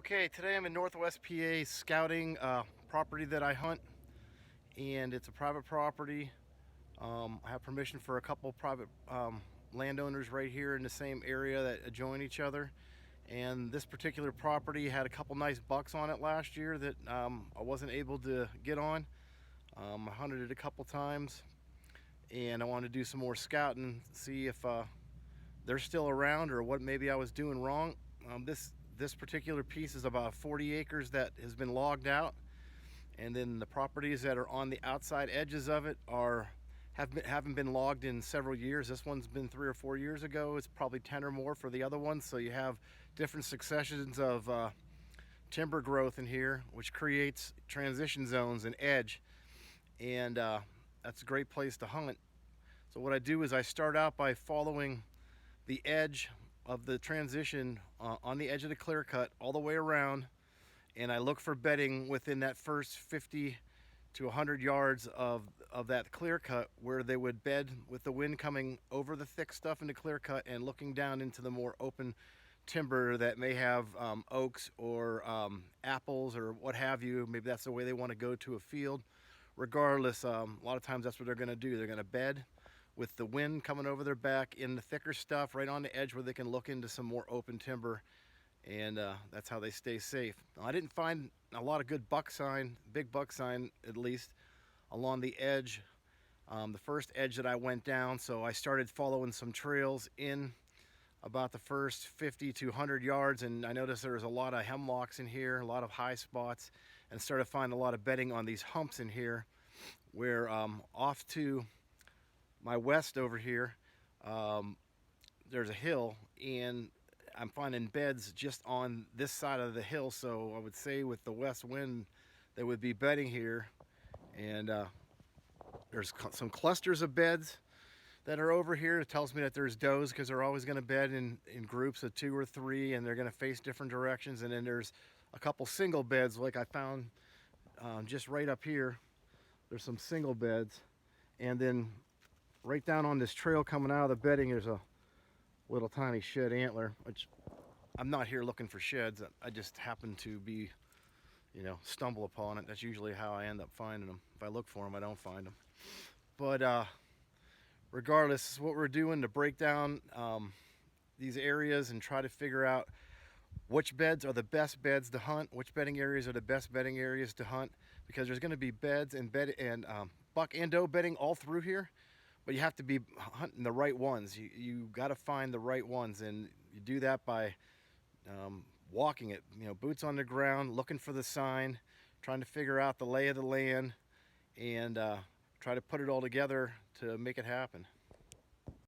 Okay, today I'm in Northwest PA scouting property that I hunt, and it's a private property. I have permission for a couple private landowners right here in the same area that adjoin each other. And this particular property had a couple nice bucks on it last year that I wasn't able to get on. I hunted it a couple times, and I wanted to do some more scouting, see if they're still around or what maybe I was doing wrong. This particular piece is about 40 acres that has been logged out, and then the properties that are on the outside edges of it haven't been logged in several years. This one's been 3 or 4 years ago. It's probably 10 or more for the other ones. So you have different successions of timber growth in here, which creates transition zones and edge, and that's a great place to hunt. So what I do is I start out by following the edge of the transition on the edge of the clear cut all the way around, and I look for bedding within that first 50 to 100 yards of that clear cut, where they would bed with the wind coming over the thick stuff in the clear cut and looking down into the more open timber that may have oaks or apples or what have you. Maybe that's the way they want to go to a field. Regardless, a lot of times that's what they're going to do. They're going to bed with the wind coming over their back in the thicker stuff right on the edge where they can look into some more open timber, and that's how they stay safe. I didn't find a lot of good buck sign, big buck sign at least, along the edge, the first edge that I went down, so I started following some trails in about the first 50 to 100 yards, and I noticed there was a lot of hemlocks in here, a lot of high spots, and started finding a lot of bedding on these humps in here, where off to my west over here, there's a hill, and I'm finding beds just on this side of the hill. So I would say with the west wind, there would be bedding here, and there's some clusters of beds that are over here. It tells me that there's does, because they're always going to bed in groups of 2 or 3, and they're going to face different directions. And then there's a couple single beds, like I found just right up here. There's some single beds, and then right down on this trail coming out of the bedding, there's a little tiny shed antler, which I'm not here looking for sheds. I just happen to be, stumble upon it. That's usually how I end up finding them. If I look for them, I don't find them. But regardless, what we're doing to break down these areas and try to figure out which beds are the best beds to hunt, which bedding areas are the best bedding areas to hunt, because there's going to be beds and buck and doe bedding all through here. But you have to be hunting the right ones. You got to find the right ones, and you do that by walking it. Boots on the ground, looking for the sign, trying to figure out the lay of the land, and try to put it all together to make it happen.